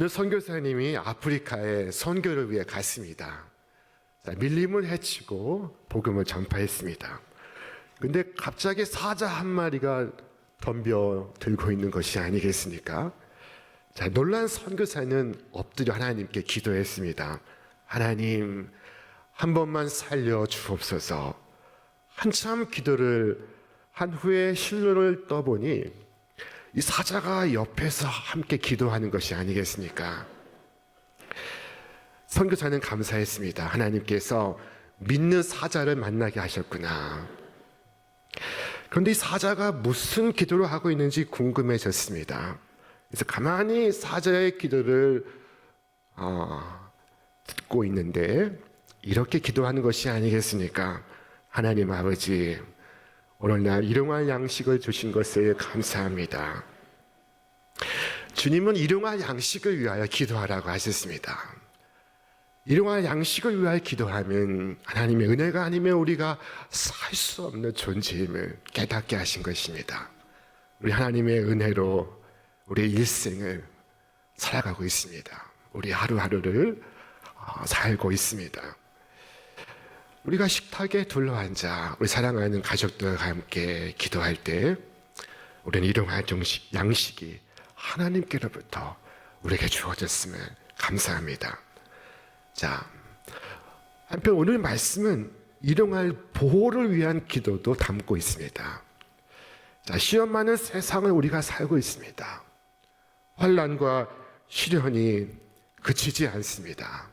어느 선교사님이 아프리카에 선교를 위해 갔습니다. 밀림을 헤치고 복음을 전파했습니다. 근데 갑자기 사자 한 마리가 덤벼 들고 있는 것이 아니겠습니까? 놀란 선교사는 엎드려 하나님께 기도했습니다. 하나님, 한 번만 살려 주옵소서. 한참 기도를 한 후에 실로를 떠보니 이 사자가 옆에서 함께 기도하는 것이 아니겠습니까? 선교사는 감사했습니다. 하나님께서 믿는 사자를 만나게 하셨구나. 그런데 이 사자가 무슨 기도를 하고 있는지 궁금해졌습니다. 그래서 가만히 사자의 기도를 듣고 있는데 이렇게 기도하는 것이 아니겠습니까? 하나님 아버지, 오늘날 일용할 양식을 주신 것을 감사합니다. 주님은 일용할 양식을 위하여 기도하라고 하셨습니다. 일용할 양식을 위하여 기도하면 하나님의 은혜가 아니면 우리가 살 수 없는 존재임을 깨닫게 하신 것입니다. 우리 하나님의 은혜로 우리의 일생을 살아가고 있습니다. 우리 하루하루를 살고 있습니다. 우리가 식탁에 둘러앉아 우리 사랑하는 가족들과 함께 기도할 때 우리는 일용할 양식이 하나님께로부터 우리에게 주어졌음을 감사합니다. 자, 한편 오늘 말씀은 일용할 보호를 위한 기도도 담고 있습니다. 자, 시험 많은 세상을 우리가 살고 있습니다. 환난과 시련이 그치지 않습니다.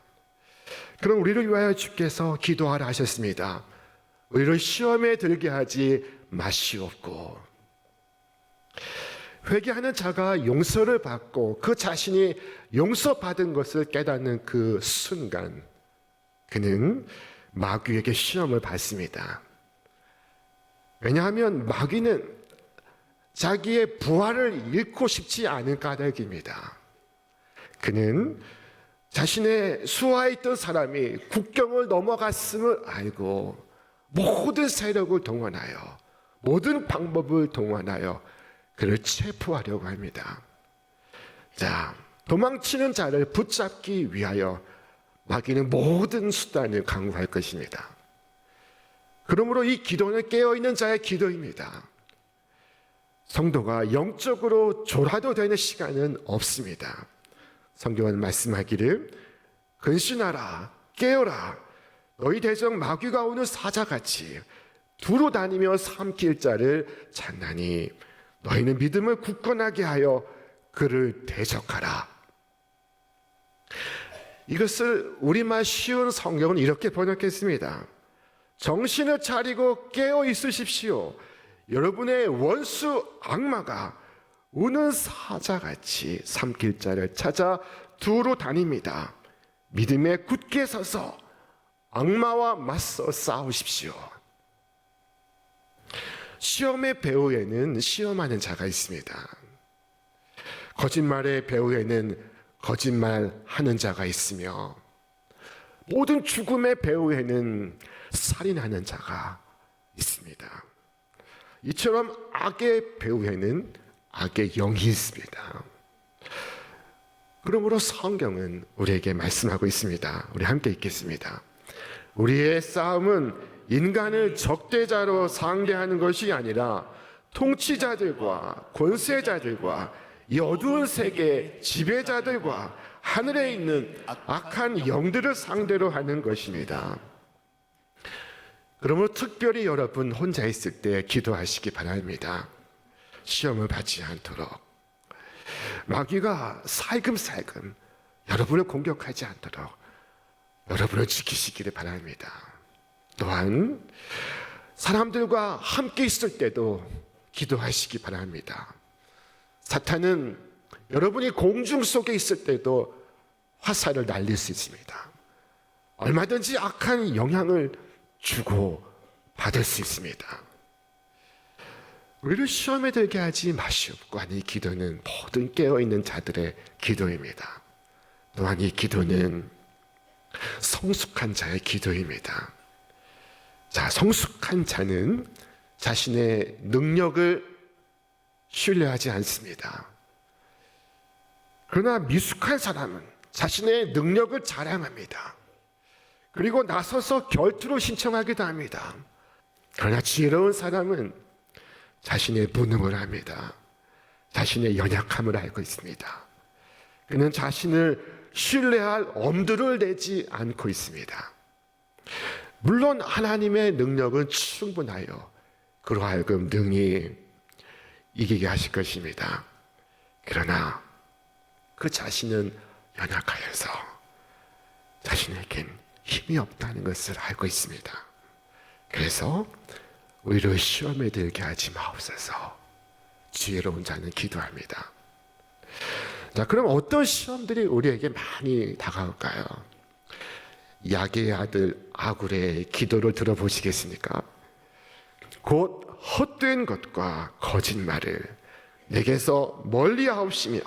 그럼 우리를 위하여 주께서 기도하라 하셨습니다. 우리를 시험에 들게 하지 마시옵고, 회개하는 자가 용서를 받고 그 자신이 용서받은 것을 깨닫는 그 순간 그는 마귀에게 시험을 받습니다. 왜냐하면 마귀는 자기의 부활을 잃고 싶지 않은 까닭입니다. 그는 자신의 수하에 있던 사람이 국경을 넘어갔음을 알고 모든 세력을 동원하여 모든 방법을 동원하여 그를 체포하려고 합니다. 자, 도망치는 자를 붙잡기 위하여 마귀는 모든 수단을 강구할 것입니다. 그러므로 이 기도는 깨어있는 자의 기도입니다. 성도가 영적으로 졸아도 되는 시간은 없습니다. 성경은 말씀하기를 근신하라, 깨어라, 너희 대적 마귀가 오는 사자같이 두루 다니며 삼킬 자를 찾나니 너희는 믿음을 굳건하게 하여 그를 대적하라. 이것을 우리말 쉬운 성경은 이렇게 번역했습니다. 정신을 차리고 깨어 있으십시오. 여러분의 원수 악마가 우는 사자같이 삼킬 자를 찾아 두루 다닙니다. 믿음에 굳게 서서 악마와 맞서 싸우십시오. 시험의 배후에는 시험하는 자가 있습니다. 거짓말의 배후에는 거짓말하는 자가 있으며 모든 죽음의 배후에는 살인하는 자가 있습니다. 이처럼 악의 배후에는 악의 영이 있습니다. 그러므로 성경은 우리에게 말씀하고 있습니다. 우리 함께 읽겠습니다. 우리의 싸움은 인간을 적대자로 상대하는 것이 아니라 통치자들과 권세자들과 이 어두운 세계 지배자들과 하늘에 있는 악한 영들을 상대로 하는 것입니다. 그러므로 특별히 여러분 혼자 있을 때 기도하시기 바랍니다. 시험을 받지 않도록, 마귀가 살금살금 여러분을 공격하지 않도록 여러분을 지키시기를 바랍니다. 또한 사람들과 함께 있을 때도 기도하시기 바랍니다. 사탄은 여러분이 공중 속에 있을 때도 화살을 날릴 수 있습니다. 얼마든지 악한 영향을 주고 받을 수 있습니다. 우리를 시험에 들게 하지 마시옵고 하는 이 기도는 모든 깨어있는 자들의 기도입니다. 또한 이 기도는 성숙한 자의 기도입니다. 자, 성숙한 자는 자신의 능력을 신뢰하지 않습니다. 그러나 미숙한 사람은 자신의 능력을 자랑합니다. 그리고 나서서 결투를 신청하기도 합니다. 그러나 지혜로운 사람은 자신의 무능을 합니다. 자신의 연약함을 알고 있습니다. 그는 자신을 신뢰할 엄두를 내지 않고 있습니다. 물론 하나님의 능력은 충분하여 그로 하여금 능히 이기게 하실 것입니다. 그러나 그 자신은 연약하여서 자신에겐 힘이 없다는 것을 알고 있습니다. 그래서 우리를 시험에 들게 하지 마옵소서. 지혜로운 자는 기도합니다. 자, 그럼 어떤 시험들이 우리에게 많이 다가올까요? 야게의 아들 아굴의 기도를 들어보시겠습니까? 곧 헛된 것과 거짓말을 내게서 멀리 하옵시며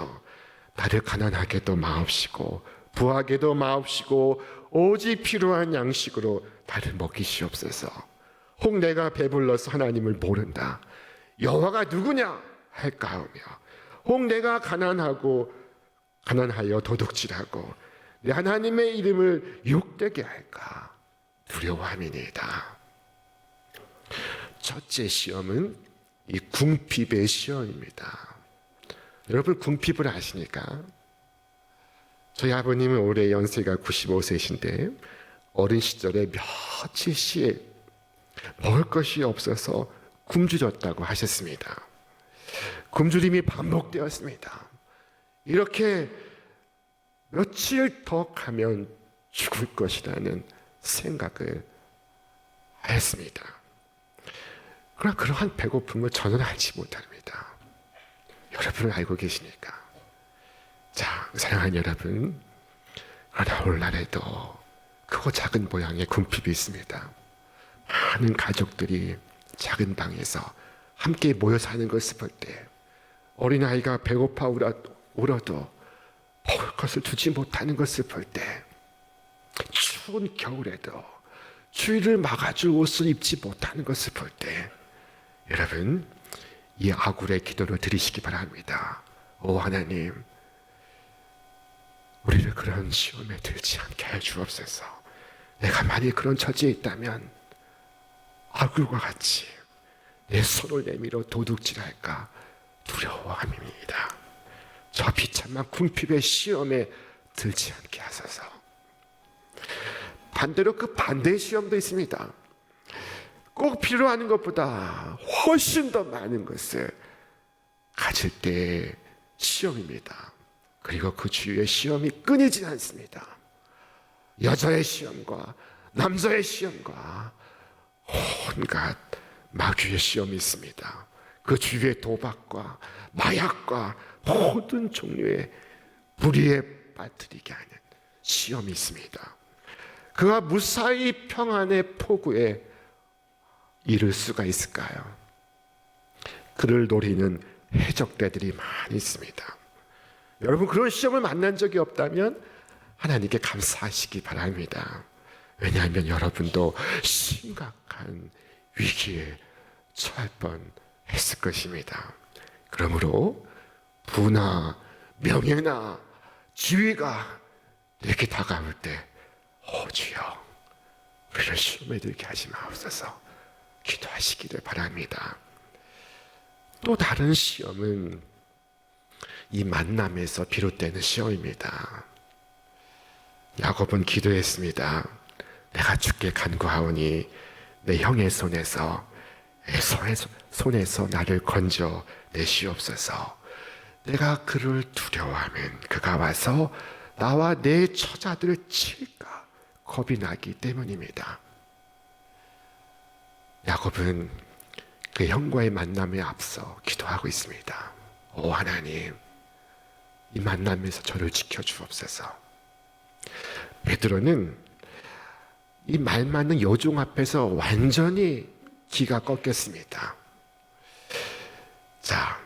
나를 가난하게도 마옵시고 부하게도 마옵시고 오직 필요한 양식으로 나를 먹이시옵소서. 혹 내가 배불러서 하나님을 모른다 여호와가 누구냐 할까 하며 혹 내가 가난하여 도둑질하고 내 하나님의 이름을 욕되게 할까 두려워함이니이다. 첫째 시험은 이 궁핍의 시험입니다. 여러분 궁핍을 아십니까? 저희 아버님은 올해 연세가 95세이신데 어린 시절에 며칠씩 먹을 것이 없어서 굶주렸다고 하셨습니다. 굶주림이 반복되었습니다. 이렇게 며칠 더 가면 죽을 것이라는 생각을 했습니다. 그러나 그러한 배고픔을 저는 알지 못합니다. 여러분은 알고 계시니까. 자, 사랑하는 여러분, 그러나 오늘날에도 크고 작은 모양의 궁핍이 있습니다. 많은 가족들이 작은 방에서 함께 모여 사는 것을 볼 때 어린아이가 배고파 울어도 먹을 것을 주지 못하는 것을 볼 때 추운 겨울에도 추위를 막아줄 옷을 입지 못하는 것을 볼 때 여러분 이 아굴의 기도를 드리시기 바랍니다. 오 하나님, 우리를 그런 시험에 들지 않게 해 주옵소서. 내가 만일 그런 처지에 있다면 아굴과 같이 내 손을 내밀어 도둑질할까 두려워함입니다. 저 비참한 궁핍의 시험에 들지 않게 하소서. 반대로 그 반대의 시험도 있습니다. 꼭 필요한 것보다 훨씬 더 많은 것을 가질 때의 시험입니다. 그리고 그 주위의 시험이 끊이지 않습니다. 여자의 시험과 남자의 시험과 온갖 마귀의 시험이 있습니다. 그 주위의 도박과 마약과 모든 종류의 불의에 빠뜨리게 하는 시험이 있습니다. 그가 무사히 평안의 포구에 이를 수가 있을까요? 그를 노리는 해적대들이 많이 있습니다. 여러분 그런 시험을 만난 적이 없다면 하나님께 감사하시기 바랍니다. 왜냐하면 여러분도 심각한 위기에 처할 뻔했을 것입니다. 그러므로 부나 명예나 지위가 내게 다가올 때 주여 우리를 시험에 들게 하지 마옵소서 기도하시기를 바랍니다. 또 다른 시험은 이 만남에서 비롯되는 시험입니다. 야곱은 기도했습니다. 내가 주께 간구하오니 내 형의 손에서 나를 건져 내시옵소서. 내가 그를 두려워하면 그가 와서 나와 내 처자들을 칠까 겁이 나기 때문입니다. 야곱은 그 형과의 만남에 앞서 기도하고 있습니다. 오 하나님, 이 만남에서 저를 지켜주옵소서. 베드로는 이 말 많은 여종 앞에서 완전히 기가 꺾였습니다. 자,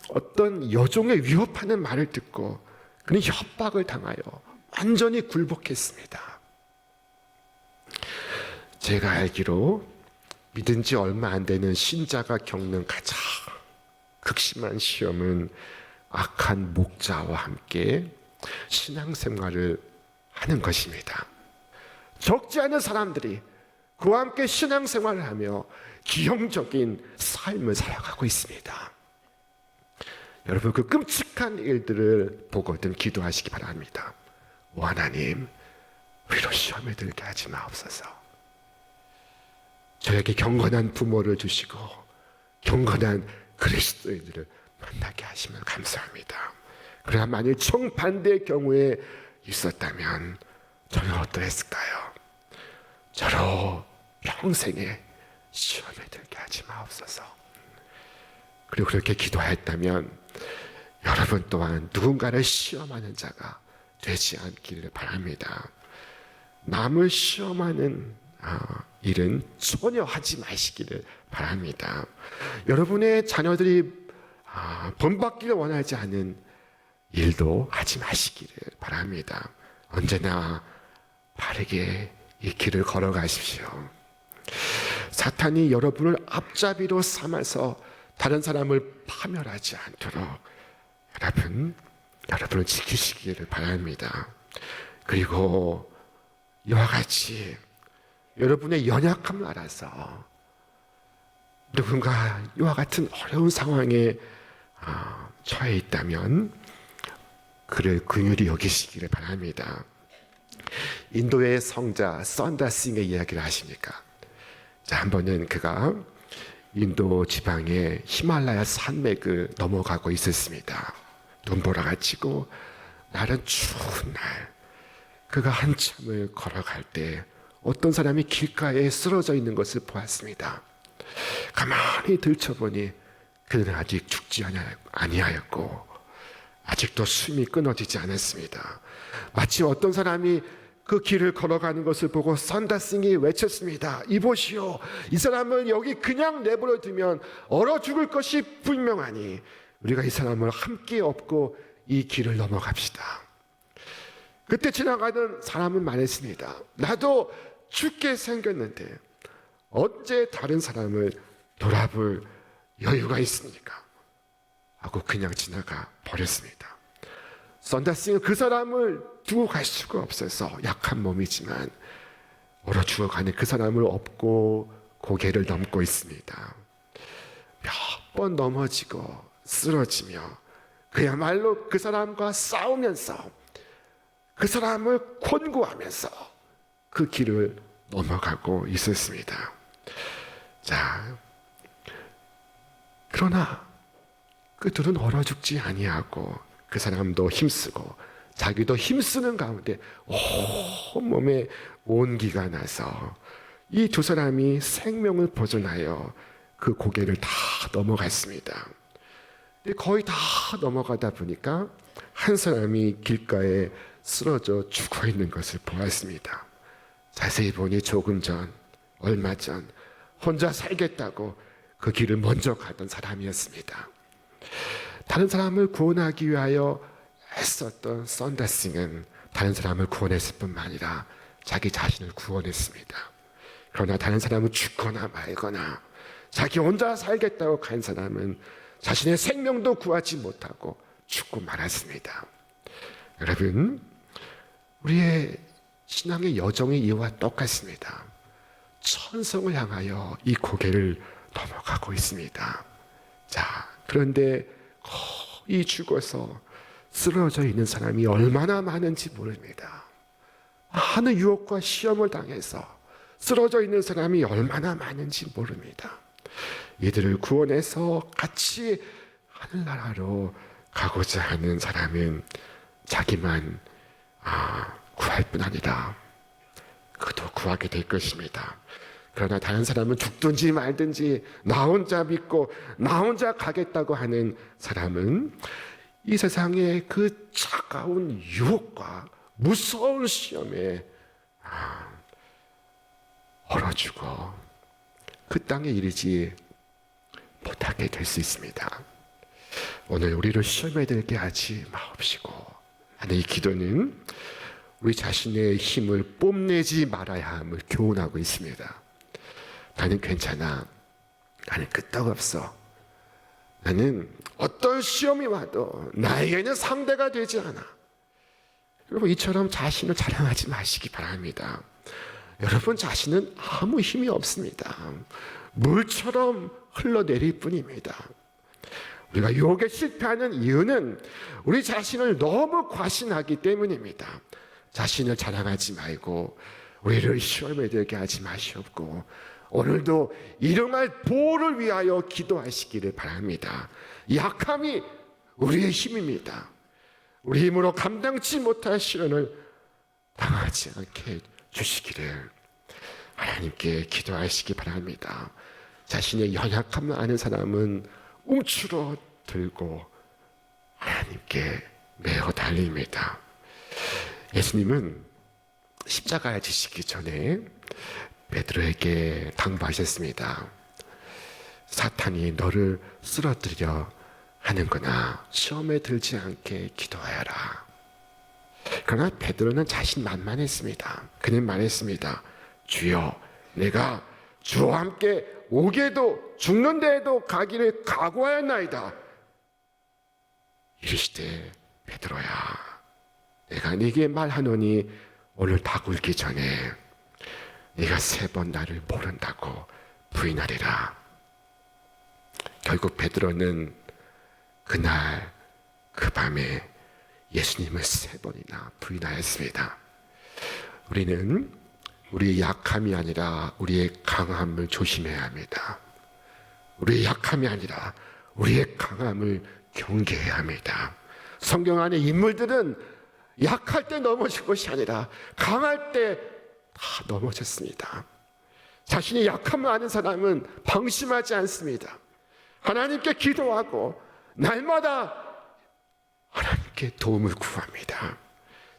어떤 여종의 위협하는 말을 듣고 그는 협박을 당하여 완전히 굴복했습니다. 제가 알기로 믿은 지 얼마 안 되는 신자가 겪는 가장 극심한 시험은 악한 목자와 함께 신앙생활을 하는 것입니다. 적지 않은 사람들이 그와 함께 신앙생활을 하며 기형적인 삶을 살아가고 있습니다. 여러분, 그 끔찍한 일들을 보거든 기도하시기 바랍니다. 오 하나님, 위로 시험에 들게 하지 마옵소서. 저에게 경건한 부모를 주시고 경건한 그리스도인들을 만나게 하시면 감사합니다. 그러나 만일 정반대의 경우에 있었다면 저는 어떠했을까요? 저로 평생에 시험에 들게 하지 마옵소서. 그리고 그렇게 기도했다면 여러분 또한 누군가를 시험하는 자가 되지 않기를 바랍니다. 남을 시험하는 일은 전혀 하지 마시기를 바랍니다. 여러분의 자녀들이 본받기를 원하지 않은 일도 하지 마시기를 바랍니다. 언제나 바르게 이 길을 걸어가십시오. 사탄이 여러분을 앞잡이로 삼아서 다른 사람을 파멸하지 않도록 여러분을 지키시기를 바랍니다. 그리고 이와 같이 여러분의 연약함을 알아서 누군가 이와 같은 어려운 상황에 처해 있다면 그를 긍휼히 여기시기를 바랍니다. 인도의 성자 선다싱의 이야기를 아십니까? 자, 한 번은 그가 인도 지방의 히말라야 산맥을 넘어가고 있었습니다. 눈보라가 치고 날은 추운 날, 그가 한참을 걸어갈 때 어떤 사람이 길가에 쓰러져 있는 것을 보았습니다. 가만히 들춰보니 그는 아직 죽지 아니하였고 아직도 숨이 끊어지지 않았습니다. 마치 어떤 사람이 그 길을 걸어가는 것을 보고 선다싱이 외쳤습니다. 이보시오, 이 사람을 여기 그냥 내버려 두면 얼어 죽을 것이 분명하니 우리가 이 사람을 함께 업고 이 길을 넘어갑시다. 그때 지나가던 사람은 말했습니다. 나도 죽게 생겼는데 언제 다른 사람을 돌아볼 여유가 있습니까? 하고 그냥 지나가 버렸습니다. 선다싱은 그 사람을 두고 갈 수가 없어서 약한 몸이지만 얼어 죽어가는 그 사람을 업고 고개를 넘고 있습니다. 몇 번 넘어지고 쓰러지며 그야말로 그 사람과 싸우면서 그 사람을 권고하면서 그 길을 넘어가고 있었습니다. 자, 그러나 그들은 얼어 죽지 아니하고 그 사람도 힘쓰고 자기도 힘쓰는 가운데 온몸에 온기가 나서 이 두 사람이 생명을 보존하여 그 고개를 다 넘어갔습니다. 거의 다 넘어가다 보니까 한 사람이 길가에 쓰러져 죽어 있는 것을 보았습니다. 자세히 보니 조금 전, 얼마 전 혼자 살겠다고 그 길을 먼저 가던 사람이었습니다. 다른 사람을 구원하기 위하여 애썼던 선다싱은 다른 사람을 구원했을 뿐만 아니라 자기 자신을 구원했습니다. 그러나 다른 사람은 죽거나 말거나 자기 혼자 살겠다고 간 사람은 자신의 생명도 구하지 못하고 죽고 말았습니다. 여러분, 우리의 신앙의 여정이 이와 똑같습니다. 천성을 향하여 이 고개를 넘어가고 있습니다. 자, 그런데 거의 죽어서 쓰러져 있는 사람이 얼마나 많은지 모릅니다. 많은 유혹과 시험을 당해서 쓰러져 있는 사람이 얼마나 많은지 모릅니다. 이들을 구원해서 같이 하늘나라로 가고자 하는 사람은 자기만 구할 뿐 아니라 그도 구하게 될 것입니다. 그러나 다른 사람은 죽든지 말든지 나 혼자 믿고 나 혼자 가겠다고 하는 사람은 이 세상의 그 차가운 유혹과 무서운 시험에 얼어 죽어 그 땅에 이르지 못하게 될 수 있습니다. 오늘 우리를 시험에 들게 하지 마옵시고 하는 이 기도는 우리 자신의 힘을 뽐내지 말아야 함을 교훈하고 있습니다. 나는 괜찮아. 나는 끄떡없어. 나는 어떤 시험이 와도 나에게는 상대가 되지 않아. 여러분, 이처럼 자신을 자랑하지 마시기 바랍니다. 여러분 자신은 아무 힘이 없습니다. 물처럼 흘러내릴 뿐입니다. 우리가 유혹에 실패하는 이유는 우리 자신을 너무 과신하기 때문입니다. 자신을 자랑하지 말고 우리를 시험에 들게 하지 마시옵고, 오늘도 일용할 보호를 위하여 기도하시기를 바랍니다. 약함이 우리의 힘입니다. 우리 힘으로 감당치 못할 시련을 당하지 않게 주시기를 하나님께 기도하시기 바랍니다. 자신의 연약함을 아는 사람은 움츠러 들고 하나님께 매어 달립니다. 예수님은 십자가에 지시기 전에 베드로에게 당부하셨습니다. 사탄이 너를 쓰러뜨려 하는구나. 시험에 들지 않게 기도하여라. 그러나 베드로는 자신만만했습니다. 그는 말했습니다. 주여, 내가 주와 함께 오게도 죽는 데에도 가기를 각오하였나이다. 이르시되 베드로야, 내가 네게 말하노니 오늘 다 굴기 전에 네가 3번 나를 모른다고 부인하리라. 결국 베드로는 그날 그 밤에 예수님을 3번이나 부인하였습니다. 우리는 우리의 약함이 아니라 우리의 강함을 조심해야 합니다. 우리의 약함이 아니라 우리의 강함을 경계해야 합니다. 성경 안의 인물들은 약할 때 넘어질 것이 아니라 강할 때 다 넘어졌습니다. 자신의 약함을 아는 사람은 방심하지 않습니다. 하나님께 기도하고 날마다 하나님께 도움을 구합니다.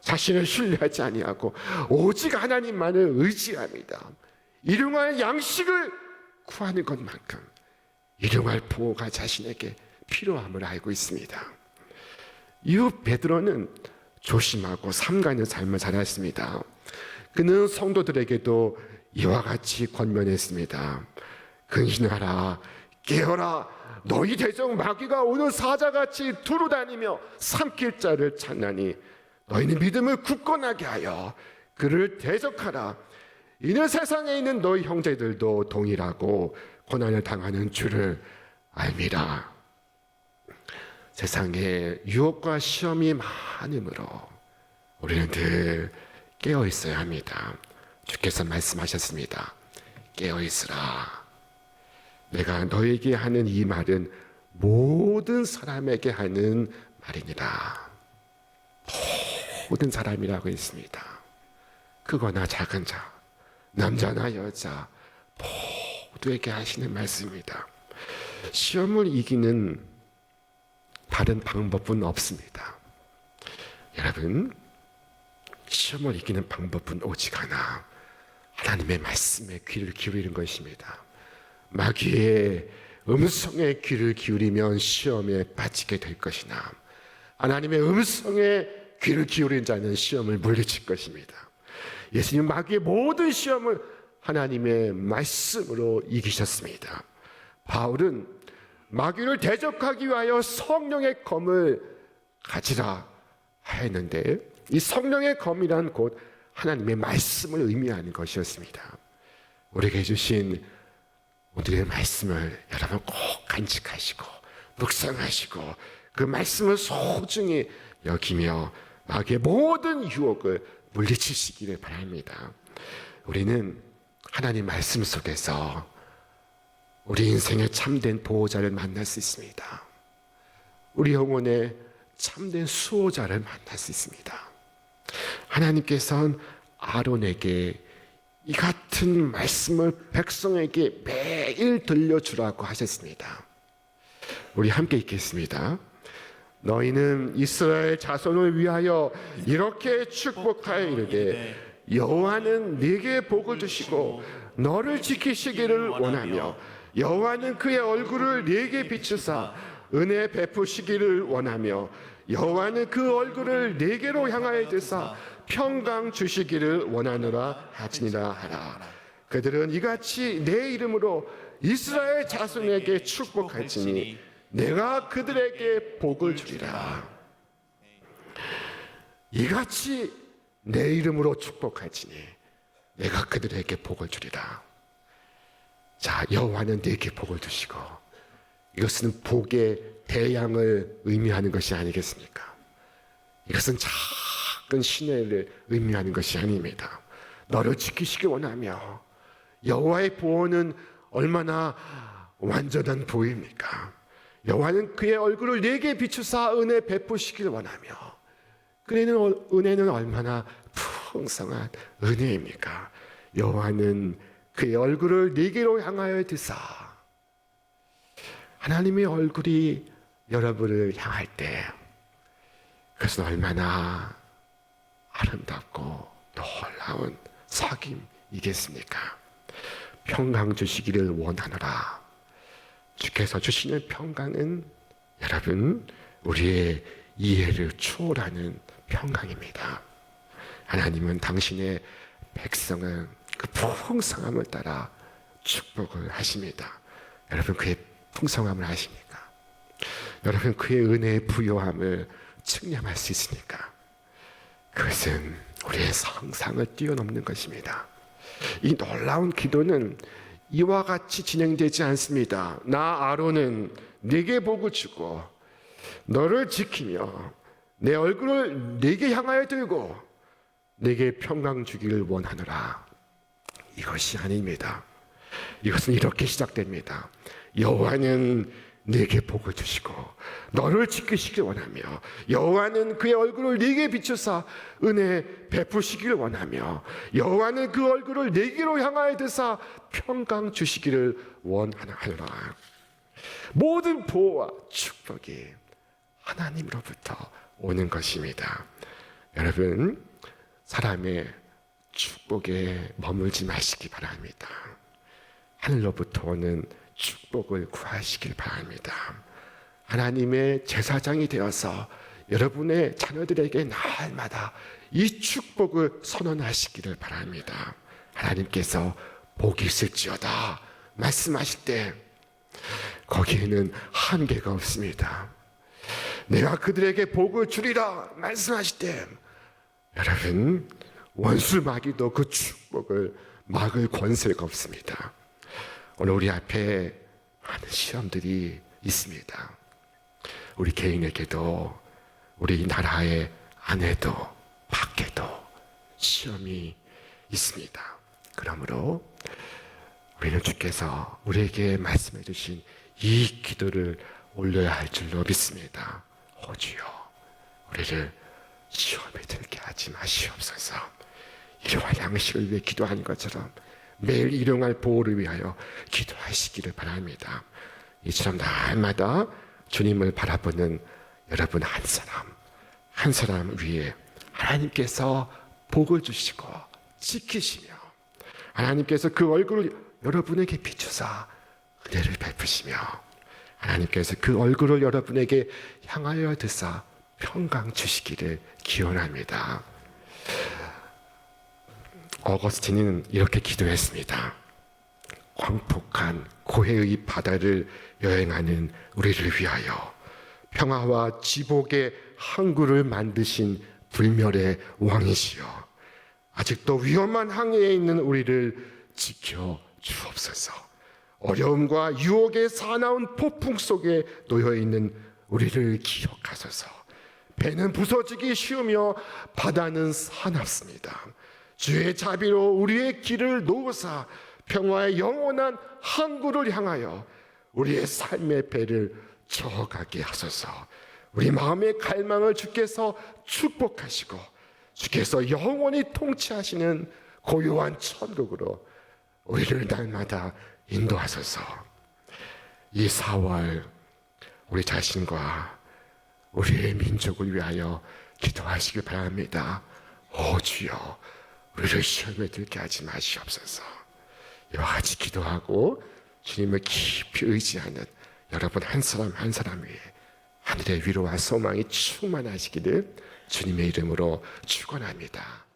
자신을 신뢰하지 아니하고 오직 하나님만을 의지합니다. 일용할 양식을 구하는 것만큼 일용할 보호가 자신에게 필요함을 알고 있습니다. 이후 베드로는 조심하고 삼가는 삶을 살았습니다. 그는 성도들에게도 이와 같이 권면했습니다. 근신하라, 깨어라. 너희 대적 마귀가 오는 사자같이 두루다니며 삼킬 자를 찾나니 너희는 믿음을 굳건하게 하여 그를 대적하라. 이는 세상에 있는 너희 형제들도 동일하고 고난을 당하는 줄을 알미라. 세상에 유혹과 시험이 많으므로 우리는 늘 깨어 있어야 합니다. 주께서 말씀하셨습니다. 깨어 있으라. 내가 너에게 하는 이 말은 모든 사람에게 하는 말이니라. 모든 사람이라고 했습니다. 크거나 작은 자, 남자나 여자 모두에게 하시는 말씀입니다. 시험을 이기는 다른 방법은 없습니다. 여러분, 시험을 이기는 방법은 오직 하나, 하나님의 말씀에 귀를 기울이는 것입니다. 마귀의 음성에 귀를 기울이면 시험에 빠지게 될 것이나 하나님의 음성에 귀를 기울인 자는 시험을 물리칠 것입니다. 예수님 마귀의 모든 시험을 하나님의 말씀으로 이기셨습니다. 바울은 마귀를 대적하기 위하여 성령의 검을 가지라 하였는데, 이 성령의 검이란 곧 하나님의 말씀을 의미하는 것이었습니다. 우리에게 주신 오늘의 말씀을 여러분 꼭 간직하시고 묵상하시고 그 말씀을 소중히 여기며 마귀의 모든 유혹을 물리치시기를 바랍니다. 우리는 하나님 말씀 속에서 우리 인생의 참된 보호자를 만날 수 있습니다. 우리 영혼의 참된 수호자를 만날 수 있습니다. 하나님께서는 아론에게 이 같은 말씀을 백성에게 매일 들려주라고 하셨습니다. 우리 함께 읽겠습니다. 너희는 이스라엘 자손을 위하여 이렇게 축복하여 이르되 여호와는 네게 복을 주시고 너를 지키시기를 원하며 여호와는 그의 얼굴을 네게 비추사 은혜 베푸시기를 원하며 여호와는 그 얼굴을 네게로 향하여 드사 평강 주시기를 원하노라 하지니라 하라. 그들은 이같이 내 이름으로 이스라엘 자손에게 축복할지니 내가 그들에게 복을 주리라. 이같이 내 이름으로 축복하지니 내가 그들에게 복을 주리라. 자, 여호와는 내게 복을 주시고, 이것은 복의 대양을 의미하는 것이 아니겠습니까? 이것은 작은 신뢰를 의미하는 것이 아닙니다. 너를 지키시기 원하며, 여호와의 보호는 얼마나 완전한 보호입니까? 여호와는 그의 얼굴을 내게 비추사 은혜 베푸시길 원하며, 그의 은혜는 얼마나 풍성한 은혜입니까? 여호와는 그의 얼굴을 네게로 향하여 드사. 하나님의 얼굴이 여러분을 향할 때 그것은 얼마나 아름답고 놀라운 사귐이겠습니까? 평강 주시기를 원하노라. 주께서 주시는 평강은 여러분, 우리의 이해를 초월하는 평강입니다. 하나님은 당신의 백성은 그 풍성함을 따라 축복을 하십니다. 여러분, 그의 풍성함을 아십니까? 여러분, 그의 은혜의 부요함을 측량할 수 있습니까? 그것은 우리의 상상을 뛰어넘는 것입니다. 이 놀라운 기도는 이와 같이 진행되지 않습니다. 나 아론은 네게 복을 주고 너를 지키며 내 얼굴을 네게 향하여 들고 네게 평강 주기를 원하노라. 이것이 아닙니다. 이것은 이렇게 시작됩니다. 여호와는 네게 복을 주시고 너를 지키시길 원하며, 여호와는 그의 얼굴을 네게 비추사 은혜 베푸시기를 원하며, 여호와는 그 얼굴을 네게로 향하여 드사 평강 주시기를 원하노라. 모든 보호와 축복이 하나님으로부터 오는 것입니다. 여러분, 사람의 축복에 머물지 마시기 바랍니다. 하늘로부터 오는 축복을 구하시길 바랍니다. 하나님의 제사장이 되어서 여러분의 자녀들에게 날마다 이 축복을 선언하시기를 바랍니다. 하나님께서 복이 있을지어다 말씀하실 때 거기에는 한계가 없습니다. 내가 그들에게 복을 주리라 말씀하실 때 여러분, 원수 마귀도 그 축복을 막을 권세가 없습니다. 오늘 우리 앞에 많은 시험들이 있습니다. 우리 개인에게도, 우리 나라의 안에도 밖에도 시험이 있습니다. 그러므로 우리는 주께서 우리에게 말씀해 주신 이 기도를 올려야 할 줄로 믿습니다. 주여, 우리를 시험에 들게 하지 마시옵소서. 일용할 양식을 위해 기도하는 것처럼 매일 일용할 보호를 위하여 기도하시기를 바랍니다. 이처럼 날마다 주님을 바라보는 여러분 한 사람 한 사람 위에 하나님께서 복을 주시고 지키시며, 하나님께서 그 얼굴을 여러분에게 비추사 은혜를 베푸시며, 하나님께서 그 얼굴을 여러분에게 향하여 드사 평강 주시기를 기원합니다. 어거스틴은 이렇게 기도했습니다. 광폭한 고해의 바다를 여행하는 우리를 위하여 평화와 지복의 항구를 만드신 불멸의 왕이시여, 아직도 위험한 항해에 있는 우리를 지켜 주옵소서. 어려움과 유혹의 사나운 폭풍 속에 놓여 있는 우리를 기억하소서. 배는 부서지기 쉬우며 바다는 사납습니다. 주의 자비로 우리의 길을 놓으사 평화의 영원한 항구를 향하여 우리의 삶의 배를 저어가게 하소서. 우리 마음의 갈망을 주께서 축복하시고 주께서 영원히 통치하시는 고요한 천국으로 우리를 날마다 인도하소서. 이 4월 우리 자신과 우리의 민족을 위하여 기도하시길 바랍니다. 주여, 우리를 시험에 들게 하지 마시옵소서. 이와 같이 기도하고 주님을 깊이 의지하는 여러분 한 사람 한 사람 위에 하늘의 위로와 소망이 충만하시기를 주님의 이름으로 축원합니다.